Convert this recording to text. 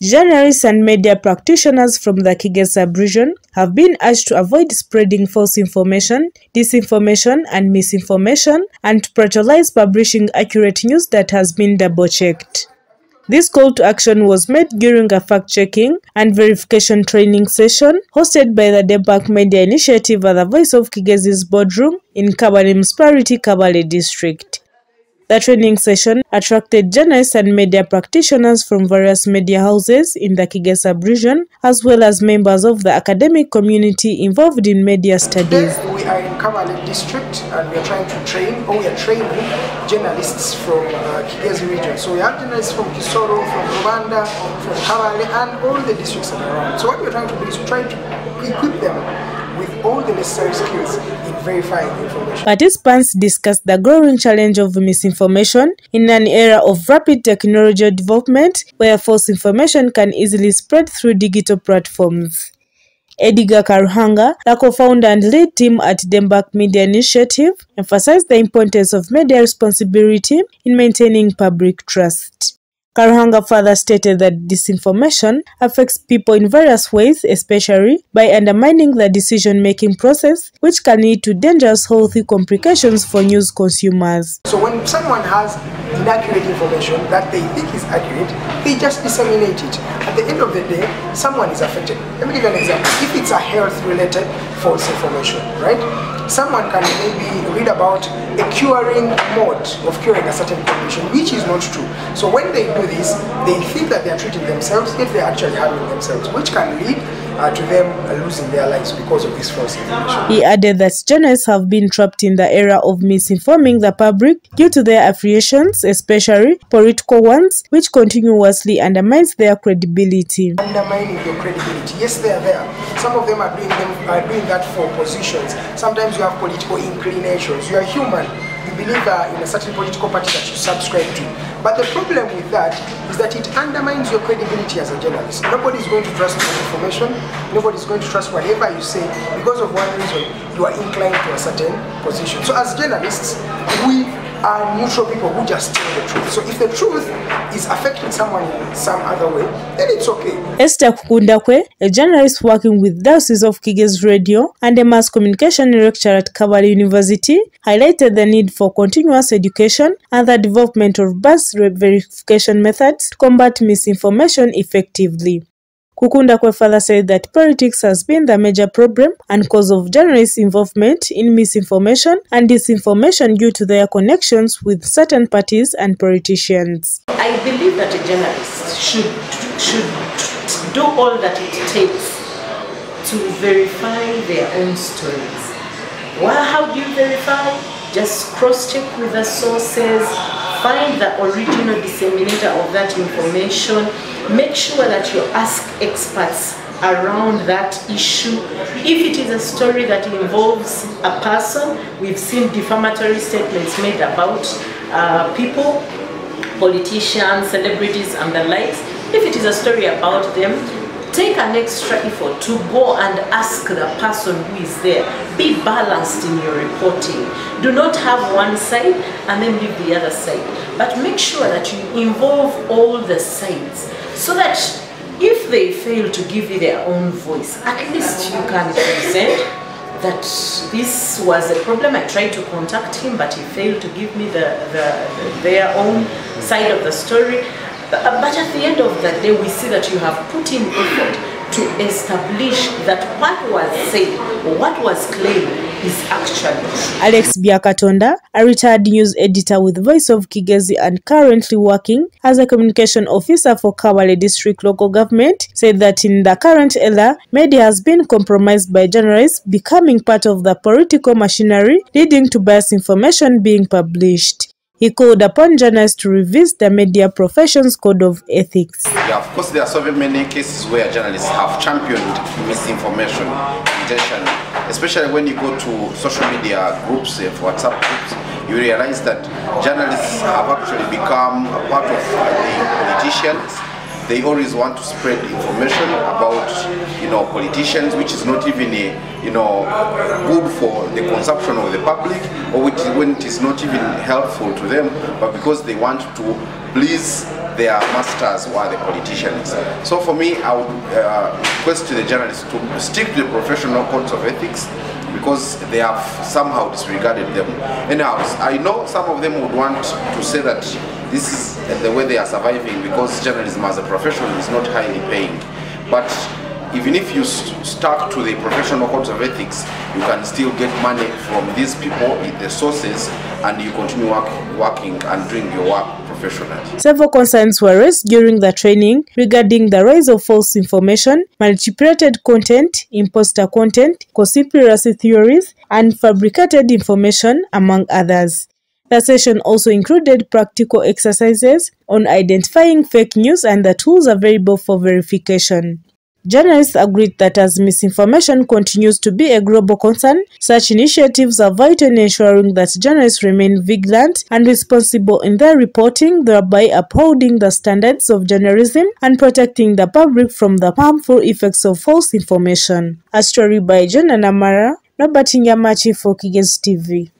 Journalists and media practitioners from the Kigezi region have been urged to avoid spreading false information, disinformation and misinformation, and to prioritize publishing accurate news that has been double-checked. This call to action was made during a fact-checking and verification training session hosted by the Denmark Media Initiative at the Voice of Kigezi's boardroom in Kabale Municipality, Kabale District. The training session attracted journalists and media practitioners from various media houses in the Kigezi region, as well as members of the academic community involved in media studies. Today we are in Kabale District and we are trying to train, or we are training journalists from Kigezi region. So we have journalists from Kisoro, from Rwanda, from Kabale, and all the districts around. So what we are trying to do is try to equip them with all the necessary skills in verifying information. Participants discussed the growing challenge of misinformation in an era of rapid technological development where false information can easily spread through digital platforms. Edgar Karuhanga, the co-founder and lead team at Denmark Media Initiative, emphasized the importance of media responsibility in maintaining public trust. Karuhanga further stated that disinformation affects people in various ways, especially by undermining the decision-making process, which can lead to dangerous health complications for news consumers. So when someone has inaccurate information that they think is accurate, they just disseminate it. At the end of the day, someone is affected. Let me give you an example. If it's a health-related false information, right? Someone can maybe read about a curing mode of curing a certain condition, which is not true. So when they do this, they think that they are treating themselves, yet they are actually harming themselves, which can lead to them losing their lives because of this false information. He added that journalists have been trapped in the era of misinforming the public due to their affiliations, especially political ones, which continuously undermines their credibility. Undermining your credibility. Yes, they are there. Some of them are doing that for positions. Sometimes you have political inclinations. You are human. You believe in a certain political party that you subscribe to. But the problem with that is that it undermines your credibility as a journalist. Nobody is going to trust your information. Nobody is going to trust whatever you say because of one reason: you are inclined to a certain position. So as journalists, we are neutral people who just tell the truth. So if the truth is affecting someone in some other way, then it's okay. Esther Kukundakwe, a journalist working with Diocese of Kigezi Radio and a mass communication lecturer at Kabale University, highlighted the need for continuous education and the development of bus verification methods to combat misinformation effectively. Kukundakwe further said that politics has been the major problem and cause of journalists' involvement in misinformation and disinformation due to their connections with certain parties and politicians. I believe that a journalist should do all that it takes to verify their own stories. Well, how do you verify? Just cross-check with the sources, find the original disseminator of that information, make sure that you ask experts around that issue. If it is a story that involves a person, we've seen defamatory statements made about people, politicians, celebrities and the likes. If it is a story about them, take an extra effort to go and ask the person who is there. Be balanced in your reporting. Do not have one side and then leave the other side. But make sure that you involve all the sides so that if they fail to give you their own voice, at least you can present that this was a problem. I tried to contact him, but he failed to give me their own side of the story. But at the end of the day, we see that you have put in effort to establish that what was said or what was claimed is actually true. Alex Biakatonda, a retired news editor with Voice of Kigezi and currently working as a communication officer for Kabale District Local Government, said that in the current era, media has been compromised by journalists becoming part of the political machinery, leading to biased information being published. He called upon journalists to revisit the media profession's code of ethics. Yeah, of course, there are so many cases where journalists have championed misinformation intentionally. Especially when you go to social media groups, WhatsApp groups, you realize that journalists have actually become a part of the politicians. They always want to spread information about, politicians, which is not even, good for the consumption of the public, or when it is not even helpful to them, but because they want to please their masters who are the politicians. So for me, I would request to the journalists to stick to the professional codes of ethics, because they have somehow disregarded them. Anyhow, I know some of them would want to say that this is the way they are surviving because journalism as a profession is not highly paying. But even if you stuck to the professional codes of ethics, you can still get money from these people, the sources, and you continue working and doing your work professionally. Several concerns were raised during the training regarding the rise of false information, manipulated content, imposter content, conspiracy theories, and fabricated information, among others. The session also included practical exercises on identifying fake news and the tools available for verification. Journalists agreed that as misinformation continues to be a global concern, such initiatives are vital in ensuring that journalists remain vigilant and responsible in their reporting, thereby upholding the standards of journalism and protecting the public from the harmful effects of false information. A story by John and Amara, Robert Nyamachi for Kigezi TV.